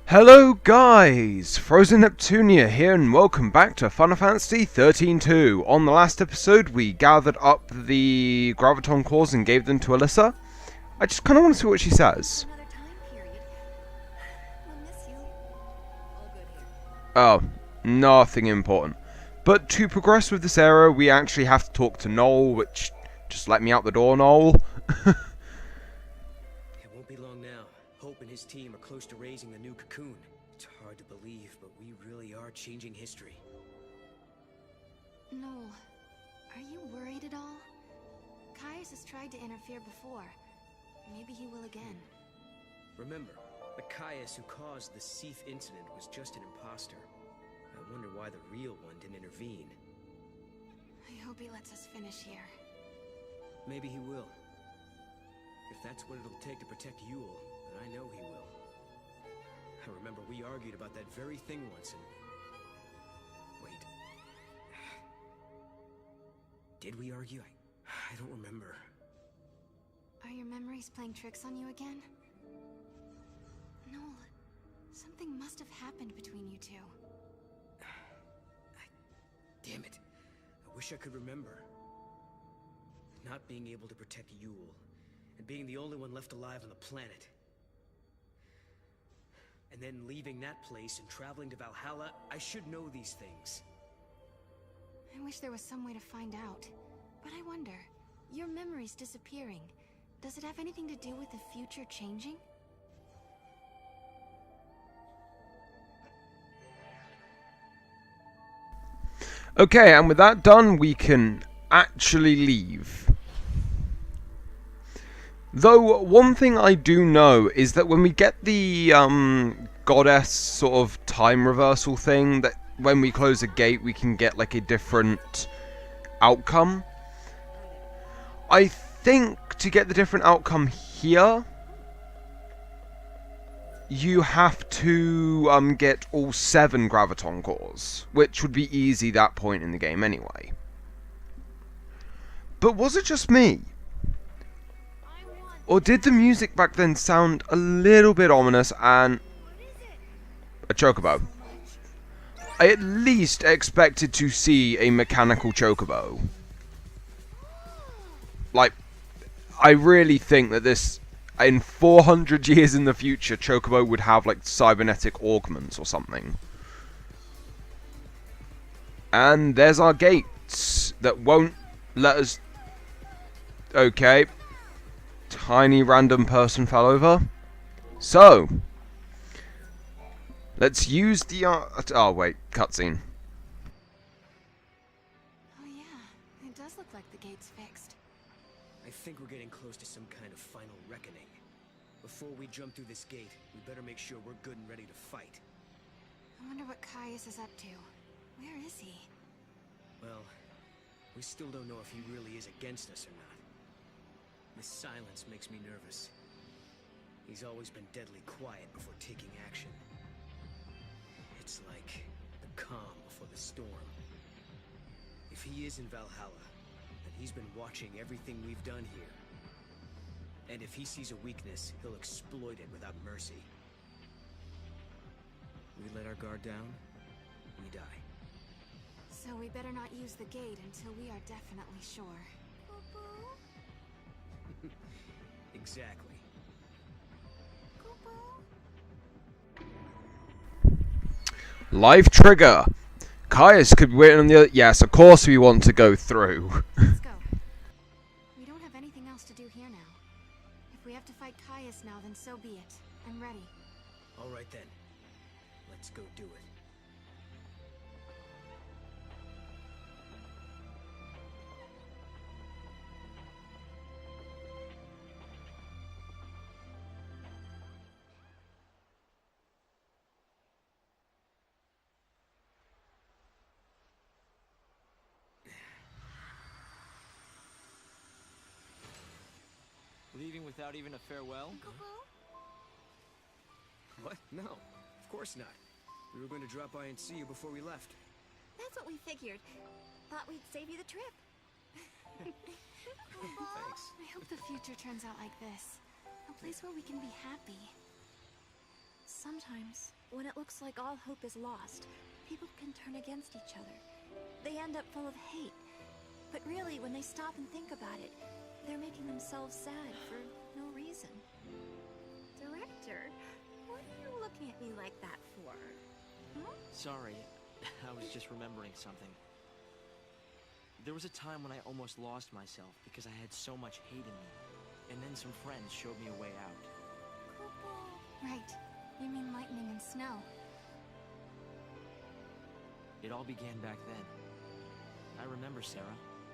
Hello guys, Frozen Neptunia here and welcome back to Final Fantasy 13-2. On the last episode we gathered up the Graviton cores and gave them to Alyssa. I just kind of want to see what she says. Oh, nothing important. But to progress with this era we actually have to talk to Noel, which just let me out the door, Noel. Hope and his team are close to raising the new cocoon. It's hard to believe, but we really are changing history. Noel, are you worried at all? Caius has tried to interfere before. Maybe he will again. Remember, the Caius who caused the Seath incident was just an imposter. I wonder why the real one didn't intervene. I hope he lets us finish here. Maybe he will. If that's what it'll take to protect Yule, I know he will. I remember we argued about that very thing once and... Wait. Did we argue? I don't remember. Are your memories playing tricks on you again? Noel, something must have happened between you two. Damn it. I wish I could remember. Not being able to protect Yule, and being the only one left alive on the planet. And then leaving that place and traveling to Valhalla, I should know these things. I wish there was some way to find out. But I wonder, your memories disappearing, does it have anything to do with the future changing? Okay, and with that done, we can actually leave. Though, one thing I do know is that when we get the goddess sort of time reversal thing, that when we close a gate we can get like a different outcome. I think to get the different outcome here, you have to get all 7 Graviton cores, which would be easy that point in the game anyway. But was it just me? Or did the music back then sound a little bit ominous and... a chocobo? I at least expected to see a mechanical chocobo. Like, I really think that this... in 400 years in the future, chocobo would have like cybernetic augments or something. And there's our gates that won't let us... Okay. Tiny random person fell over. So, let's use the oh wait, cutscene. Oh yeah, it does look like the gate's fixed. I think we're getting close to some kind of final reckoning. Before we jump through this gate, we better make sure we're good and ready to fight. I wonder what Caius is up to. Where is he? Well, we still don't know if he really is against us or not. This silence makes me nervous. He's always been deadly quiet before taking action. It's like the calm before the storm. If he is in Valhalla, then he's been watching everything we've done here. And if he sees a weakness, he'll exploit it without mercy. We let our guard down, we die. So we better not use the gate until we are definitely sure. Exactly. Live trigger. Caius could be waiting on the other... Yes, of course we want to go through. Let's go. We don't have anything else to do here now. If we have to fight Caius now, then so be it. I'm ready. All right then. Let's go do it. Leaving without even a farewell? What? No, of course not. We were going to drop by and see you before we left. That's what we figured. Thought we'd save you the trip. Thanks. I hope the future turns out like this. A place where we can be happy. Sometimes, when it looks like all hope is lost, people can turn against each other. They end up full of hate. But really, when they stop and think about it, they're making themselves sad for no reason. Director, what are you looking at me like that for? Huh? Sorry, I was just remembering something. There was a time when I almost lost myself because I had so much hate in me. And then some friends showed me a way out. Right. You mean lightning and snow. It all began back then. I remember, Sarah.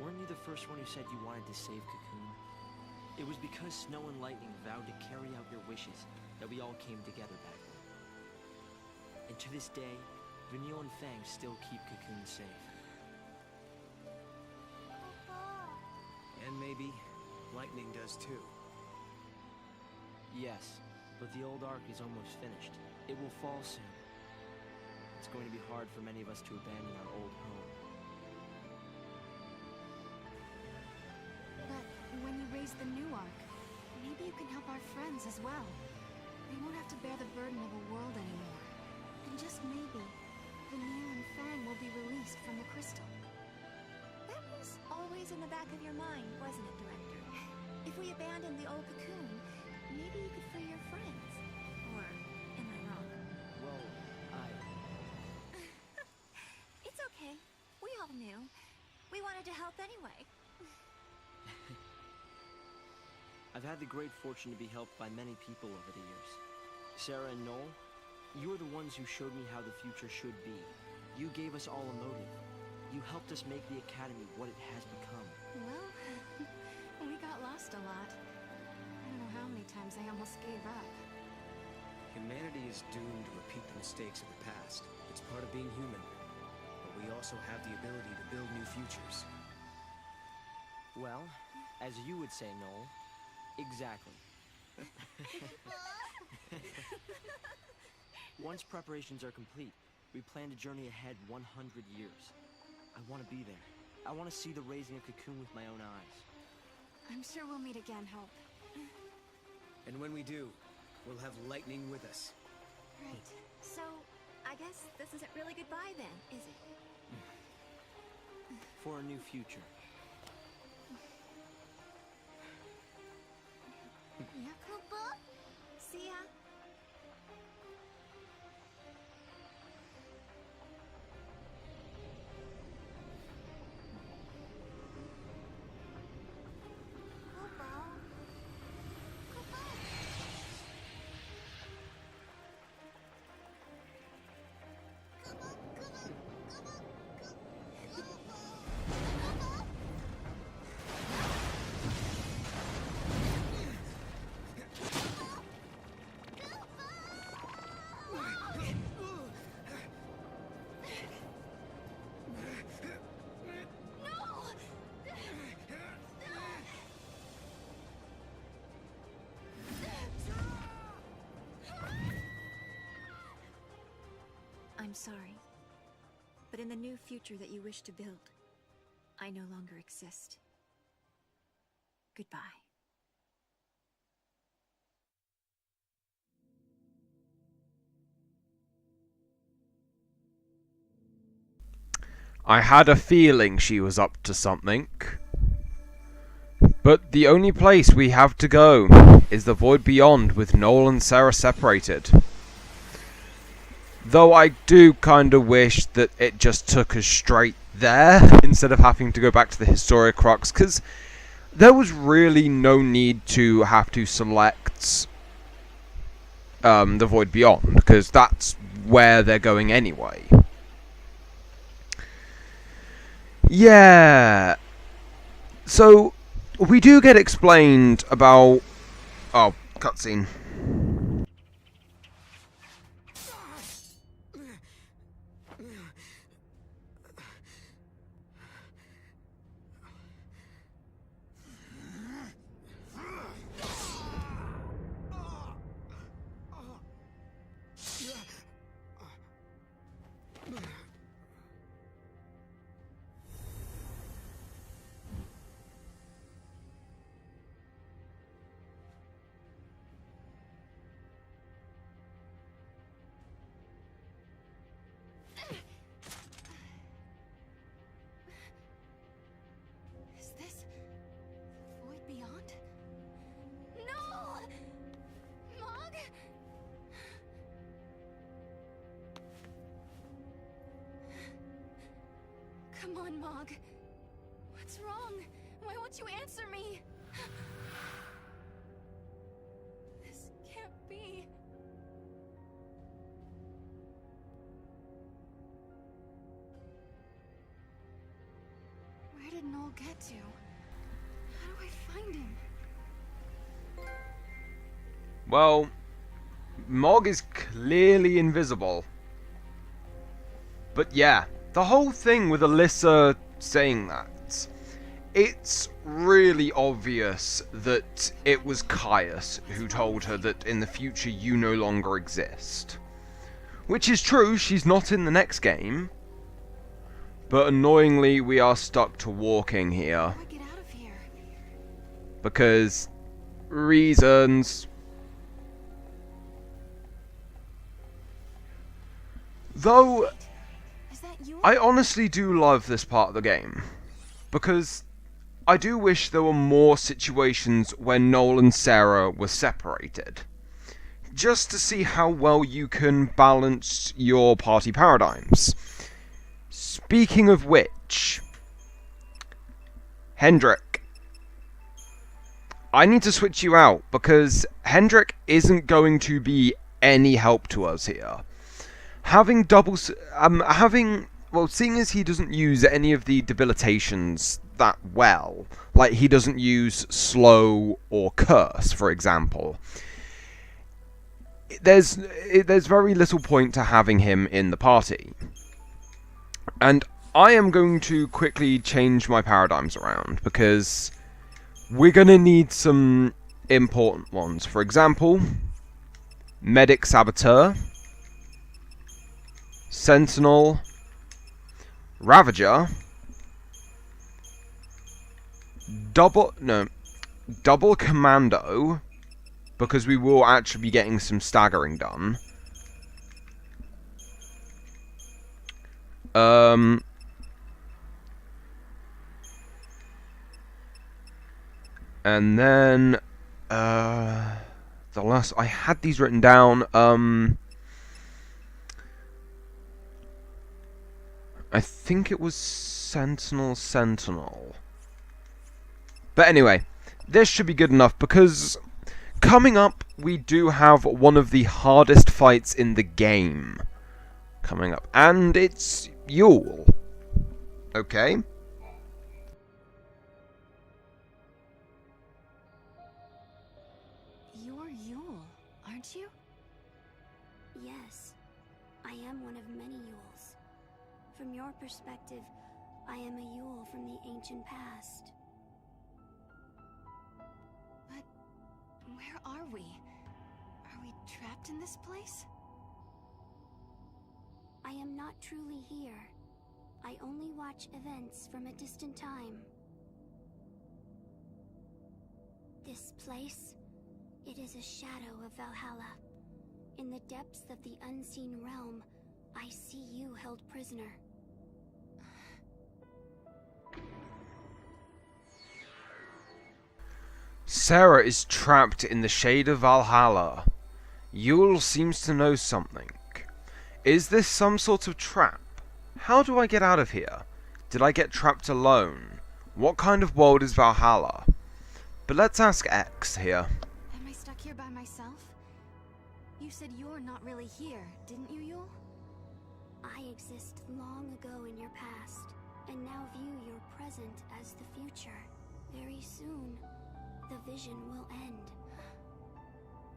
Weren't you the first one who said you wanted to save Cocoon? It was because Snow and Lightning vowed to carry out your wishes that we all came together back then. And to this day, Vanille and Fang still keep Cocoon safe. And maybe Lightning does too. Yes, but the old arc is almost finished. It will fall soon. It's going to be hard for many of us to abandon our old home. But when you raise the new arc, maybe you can help our friends as well. They won't have to bear the burden of a world anymore. And just maybe, Vanille and Fang will be released from the crystal. That was always in the back of your mind, wasn't it, Director? If we abandoned the old cocoon, maybe you could free your friends. Or am I wrong? Well, It's okay. We all knew. We wanted to help anyway. I've had the great fortune to be helped by many people over the years. Sarah and Noel, you are the ones who showed me how the future should be. You gave us all a motive. You helped us make the Academy what it has become. Well, we got lost a lot. I don't know how many times I almost gave up. Humanity is doomed to repeat the mistakes of the past. It's part of being human. But we also have the ability to build new futures. Well, as you would say, Noel, exactly. Once preparations are complete, we plan to journey ahead 100 years. I want to be there. I want to see the raising of Cocoon with my own eyes. I'm sure we'll meet again, Hope. And when we do, we'll have Lightning with us. Right. So, I guess this isn't really goodbye then, is it? For a new future. Yep. Koopa? See ya. I'm sorry, but in the new future that you wish to build, I no longer exist. Goodbye. I had a feeling she was up to something. But the only place we have to go is the void beyond with Noel and Sarah separated. Though I do kind of wish that it just took us straight there instead of having to go back to the Historic Crux, because there was really no need to have to select the void beyond, because that's where they're going anyway. Yeah. So, we do get explained about... Oh, cutscene. Come on, Mog. What's wrong? Why won't you answer me? This can't be. Where did Noel get to? How do I find him? Well, Mog is clearly invisible. But yeah, the whole thing with Alyssa saying that, it's really obvious that it was Caius who told her that in the future you no longer exist. Which is true, she's not in the next game. But annoyingly, we are stuck to walking here. How do I get out of here? Because reasons. Though, Is that you? I honestly do love this part of the game. Because I do wish there were more situations when Noel and Sarah were separated. Just to see how well you can balance your party paradigms. Speaking of which, Hendrik, I need to switch you out because Hendrik isn't going to be any help to us here. Having seeing as he doesn't use any of the debilitations that well, like he doesn't use slow or curse, for example, there's very little point to having him in the party. And I am going to quickly change my paradigms around, because we're going to need some important ones. For example, Medic Saboteur, Sentinel, Ravager, Double Commando, because we will actually be getting some staggering done. And then the last, I had these written down. I think it was Sentinel. But anyway, this should be good enough, because coming up we do have one of the hardest fights in the game coming up, and it's Yule. Okay. You're Yule, aren't you? Yes, I am one of many Yules. From your perspective, I am a Yule from the ancient past. But where are we? Are we trapped in this place? I am not truly here. I only watch events from a distant time. This place, it is a shadow of Valhalla. In the depths of the unseen realm, I see you held prisoner. Sarah is trapped in the shade of Valhalla. Yule seems to know something. Is this some sort of trap? How do I get out of here? Did I get trapped alone? What kind of world is Valhalla? But let's ask X here. Am I stuck here by myself? You said you're not really here, didn't you, Yule? I exist long ago in your past, and now view your present as the future. Very soon, the vision will end.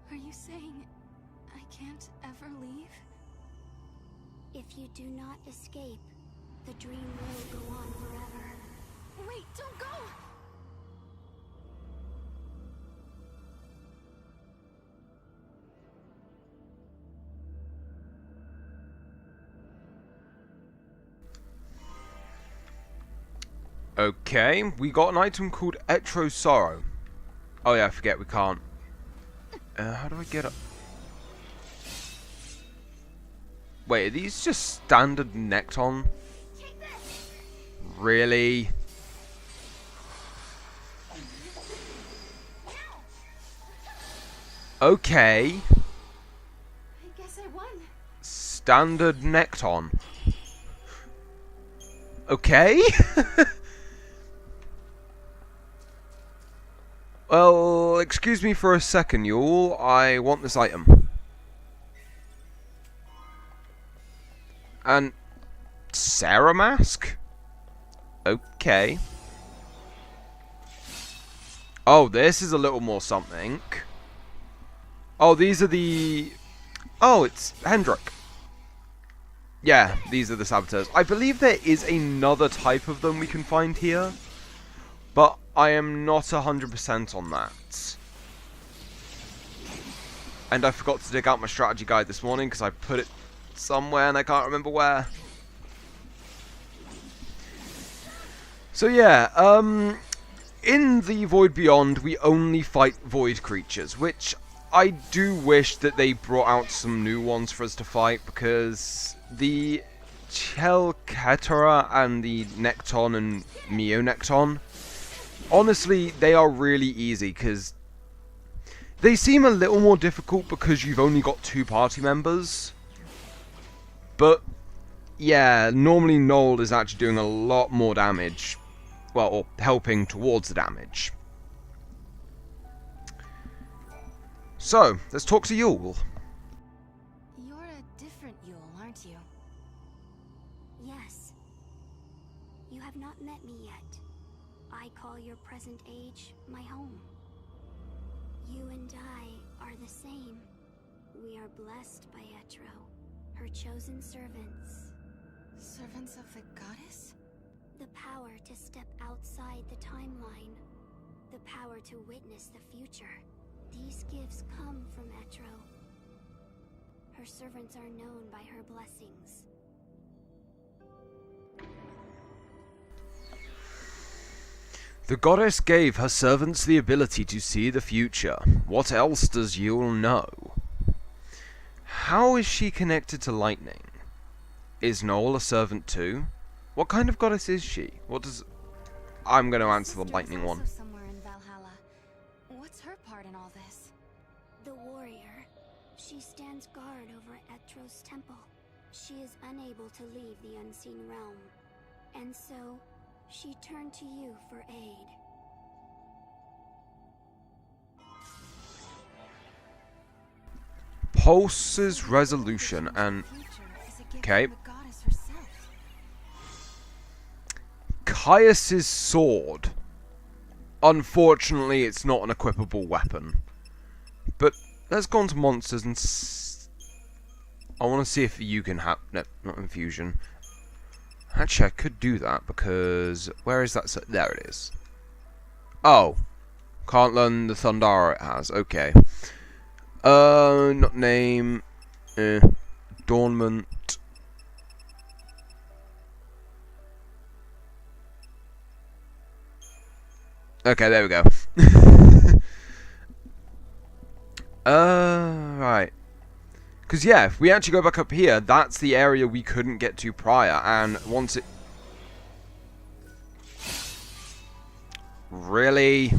Are you saying I can't ever leave? If you do not escape, the dream will go on forever. Wait, don't go! Okay, we got an item called Etro Sorrow. Oh yeah, I forget, we can't. How do I get up? Wait, are these just standard Necton? Really? Okay. I guess I won. Standard Necton. Okay. Well, excuse me for a second, Yule. I want this item. And Sarah mask? Okay. Oh, this is a little more something. Oh, these are the... Oh, it's Hendrik. Yeah, these are the saboteurs. I believe there is another type of them we can find here, but I am not 100% on that. And I forgot to dig out my strategy guide this morning because I put it somewhere and I can't remember where. So yeah, in the Void Beyond we only fight void creatures, which I do wish that they brought out some new ones for us to fight, because the Chelketera and the Necton and Meonecton, honestly, they are really easy, because they seem a little more difficult because you've only got 2 party members. But, yeah, normally Noel is actually doing a lot more damage. Well, or helping towards the damage. So, let's talk to Yule. You're a different Yule, aren't you? Yes. You have not met me yet. I call your present age my home. You and I are the same. We are blessed by Etro, her chosen servants. Servants of the goddess? The power to step outside the timeline. The power to witness the future. These gifts come from Etro. Her servants are known by her blessings. The goddess gave her servants the ability to see the future. What else does Yule know? How is she connected to lightning? Is Noel a servant too? What kind of goddess is she? What does... I'm going to answer the lightning one. Somewhere in Valhalla. What's her part in all this? The warrior. She stands guard over Etro's temple. She is unable to leave the unseen realm. And so, she turned to you for aid. Pulse's resolution and... Okay. Caius's sword. Unfortunately, it's not an equipable weapon. But let's go on to monsters and... I want to see if you can have... No, not infusion. Actually, I could do that because... Where is that? There it is. Oh. Can't learn the Thundara it has. Okay. Not name. Adornment. Okay, there we go. Right. Because, yeah, if we actually go back up here, that's the area we couldn't get to prior, and once it... Really?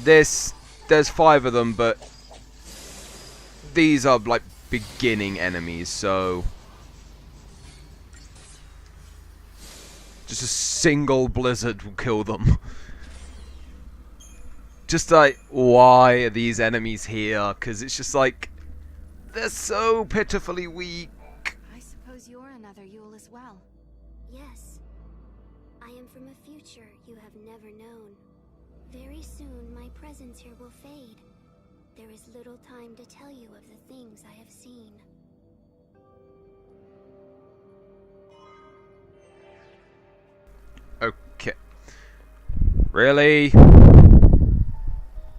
There's 5 of them, but these are, like, beginning enemies, so... Just a single blizzard will kill them. Just like, why are these enemies here? Because it's just like, they're so pitifully weak. I suppose you're another Yule as well. Yes. I am from a future you have never known. Very soon my presence here will fade. There is little time to tell you of the things I have seen. Okay. Really?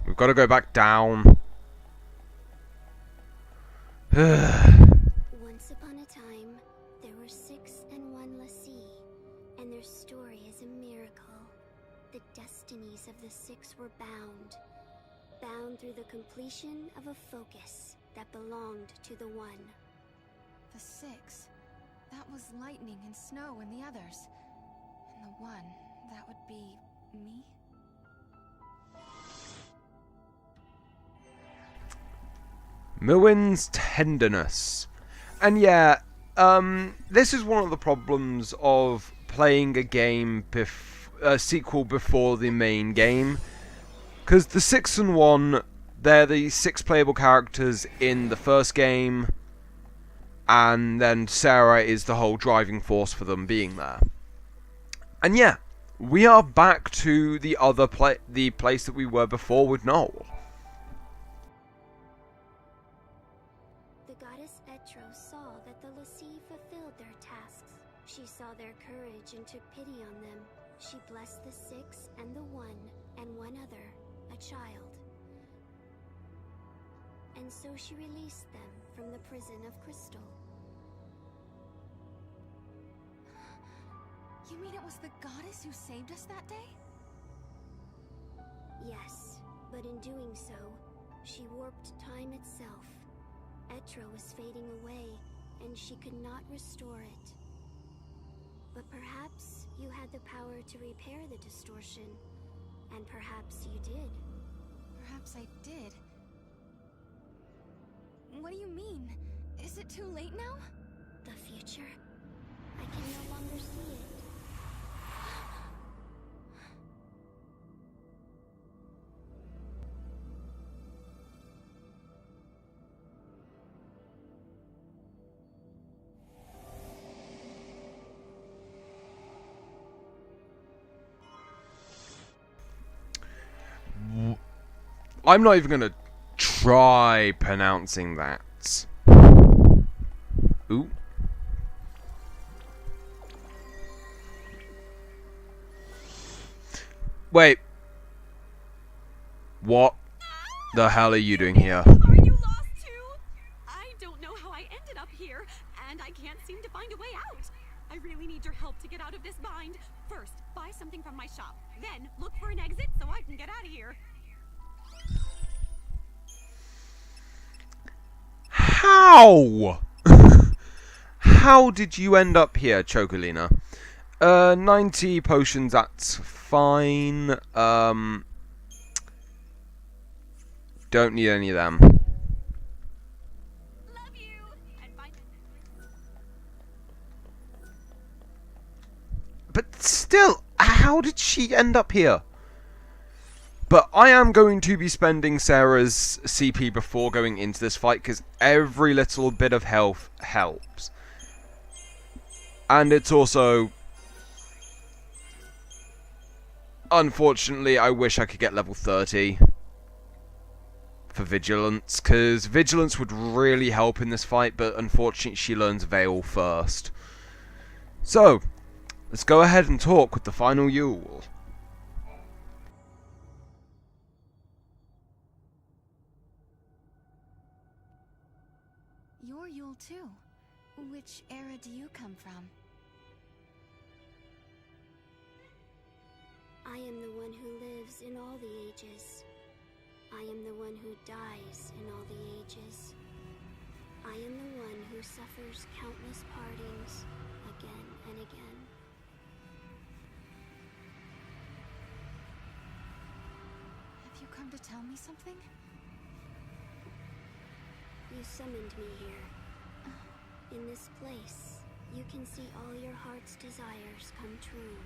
We've got to go back down. Once upon a time, there were 6 and 1 Lassie, and their story is a miracle. The destinies of the 6 were bound through the completion of a focus that belonged to the 1. The 6. That was lightning and snow and the others. And the 1, that would be me? Muin's tenderness. And yeah, this is one of the problems of playing a game sequel before the main game, because the 6 and 1, they're the 6 playable characters in the first game, and then Sarah is the whole driving force for them being there. And yeah, we are back to the other the place that we were before with Noel. The goddess Etro saw that the Lassie fulfilled their tasks. She saw their courage and took pity on them. She blessed the 6 and the 1 and one other, a child. And so she released them from the prison of crystal. You mean it was the goddess who saved us that day? Yes, but in doing so, she warped time itself. Etro was fading away, and she could not restore it. But perhaps you had the power to repair the distortion, and perhaps you did. Perhaps I did. What do you mean? Is it too late now? The future? I can no longer see it. I'm not even gonna try pronouncing that. Ooh. Wait. What the hell are you doing here? Are you lost too? I don't know how I ended up here, and I can't seem to find a way out. I really need your help to get out of this bind. First, buy something from my shop. Then, look for an exit so I can get out of here. How? How did you end up here, Chocolina? 90 potions, that's fine. Don't need any of them. Love you. And bye. But still, how did she end up here? But I am going to be spending Sarah's CP before going into this fight, because every little bit of health helps. And it's also... Unfortunately, I wish I could get level 30 for Vigilance, because Vigilance would really help in this fight, but unfortunately she learns Veil first. So, let's go ahead and talk with the final Yule. You're Yule too. Which era do you come from? I am the one who lives in all the ages. I am the one who dies in all the ages. I am the one who suffers countless partings again and again. Have you come to tell me something? You summoned me here. In this place, you can see all your heart's desires come true.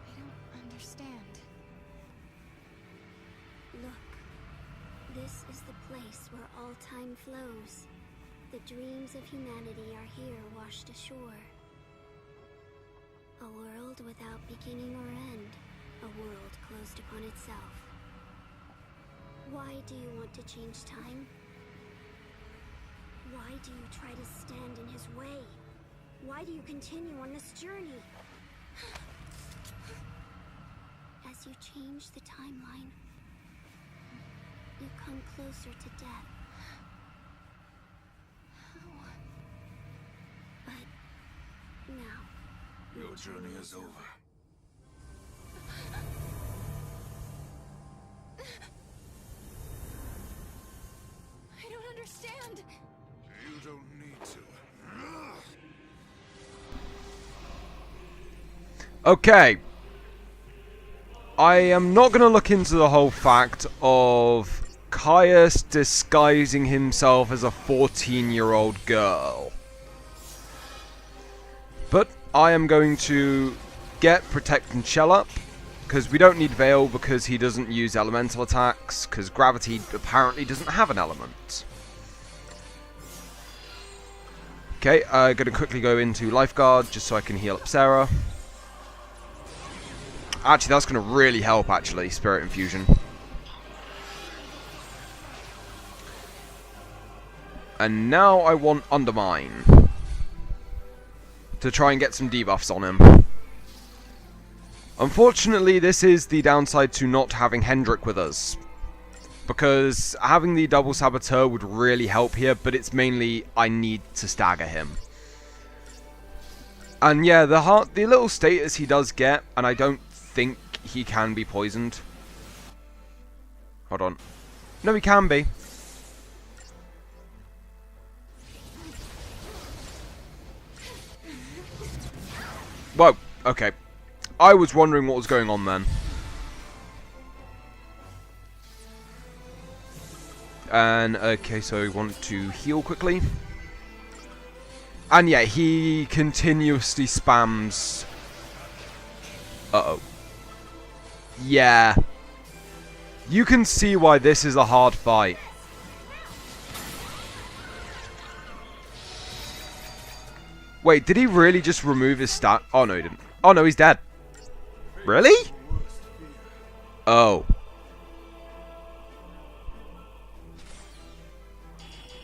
I don't understand. Look, this is the place where all time flows. The dreams of humanity are here washed ashore. A world without beginning or end. A world closed upon itself. Why do you want to change time? Why do you try to stand in his way? Why do you continue on this journey? As you change the timeline, you come closer to death. But now, your journey is over. I don't understand. You don't need to. Okay. I am not going to look into the whole fact of Caius disguising himself as a 14-year-old girl. But I am going to get Protect and Shell up, because we don't need Veil because he doesn't use elemental attacks, because Gravity apparently doesn't have an element. Okay, I'm going to quickly go into Lifeguard just so I can heal up Sarah. Actually, that's going to really help, actually, Spirit Infusion. And now I want Undermine to try and get some debuffs on him. Unfortunately, this is the downside to not having Hendrik with us, because having the double Saboteur would really help here, but it's mainly I need to stagger him. And yeah, the little status he does get, and I don't think he can be poisoned. Hold on. No, he can be. Whoa, okay. I was wondering what was going on then. And, okay, so we want to heal quickly. And yeah, he continuously spams... Uh-oh. Yeah. You can see why this is a hard fight. Wait, did he really just remove his stat? Oh, no, he didn't. Oh, no, he's dead. Really? Oh.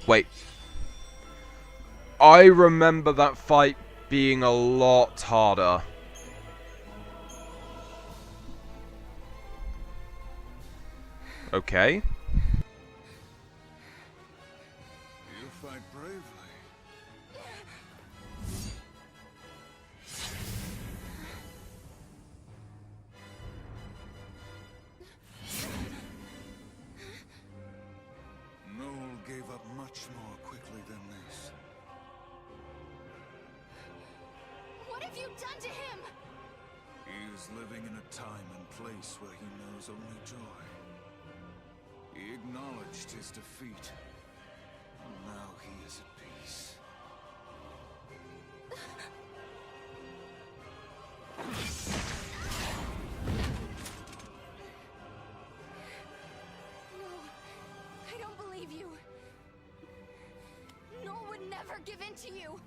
Wait. I remember that fight being a lot harder. Okay. You fight bravely. Noel gave up much more quickly than this. What have you done to him? He is living in a time and place where he knows only joy. He acknowledged his defeat, and now he is at peace. No, I don't believe you. Noel would never give in to you.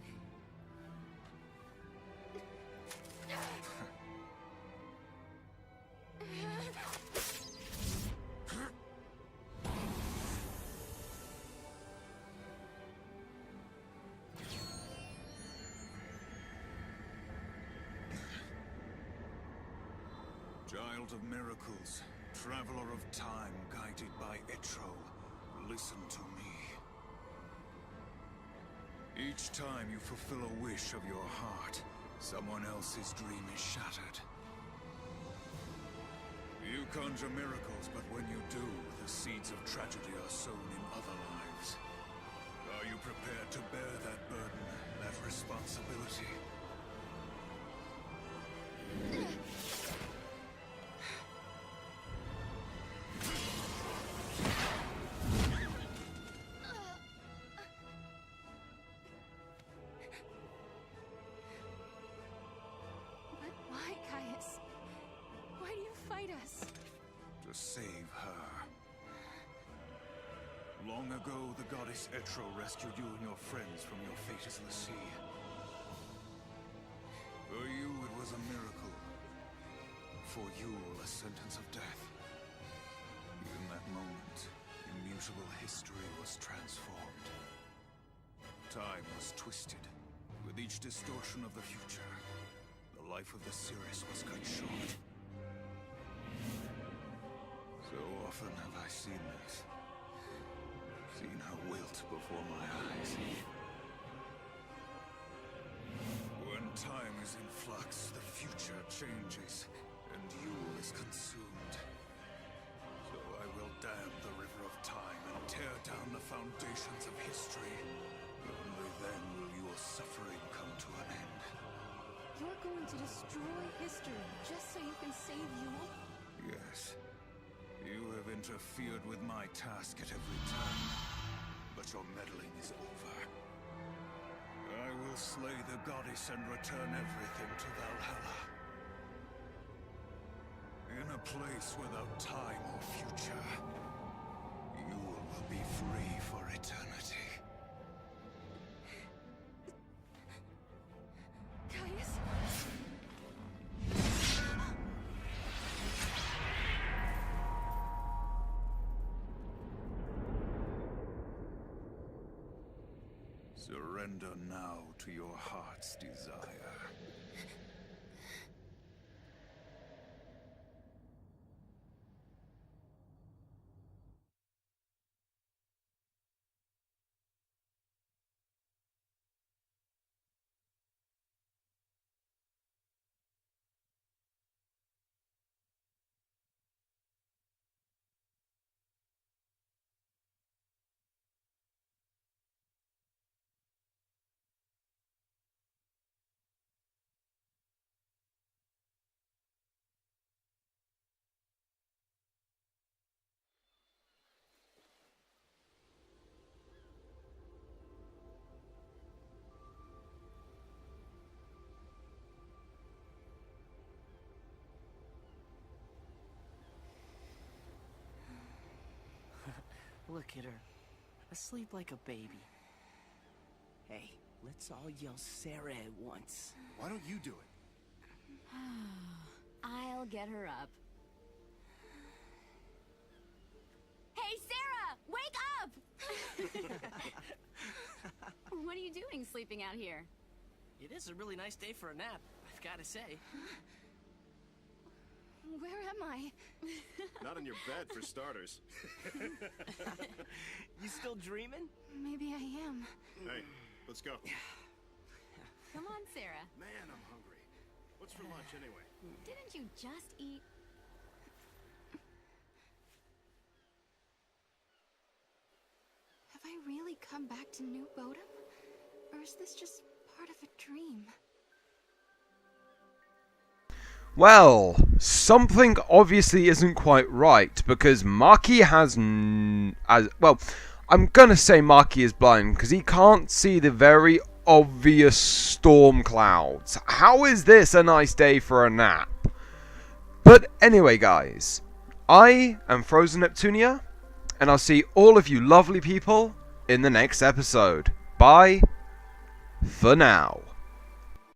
Child of miracles, traveler of time guided by Etro, listen to me. Each time you fulfill a wish of your heart, someone else's dream is shattered. You conjure miracles, but when you do, the seeds of tragedy are sown in other lives. Are you prepared to bear that burden, that responsibility? But why, Caius? Why do you fight us? To save her. Long ago, the goddess Etro rescued you and your friends from your fate as the sea. For you, it was a miracle. For you, a sentence of death. In that moment, immutable history was transformed. Time was twisted. With each distortion of the future, the life of the Cirrus was cut short. So often have I seen this. Seen her wilt before my eyes. When time is in flux, the future changes, and Yule is consumed. So I will dam the river of time and tear down the foundations of history. Only then will your suffering come to an end. You're going to destroy history just so you can save Yule? Yes. You have interfered with my task at your meddling is over. I will slay the goddess and return everything to Valhalla. In a place without time or future, you will be free for eternity. Caius? Surrender now to your heart's desire. Look at her. Asleep like a baby. Hey, let's all yell Sarah at once. Why don't you do it? I'll get her up. Hey, Sarah! Wake up! What are you doing sleeping out here? It is a really nice day for a nap, I've gotta say. Where am I? Not in your bed, for starters. You still dreaming? Maybe I am. Hey, let's go. Come on, Sarah. Man, I'm hungry. What's for lunch, anyway? Didn't you just eat? Have I really come back to New Bodom? Or is this just part of a dream? Well, something obviously isn't quite right, because Maki has well, I'm gonna say Maki is blind, because he can't see the very obvious storm clouds. How is this a nice day for a nap? But anyway, guys, I am Frozen Neptunia, and I'll see all of you lovely people in the next episode. Bye for now.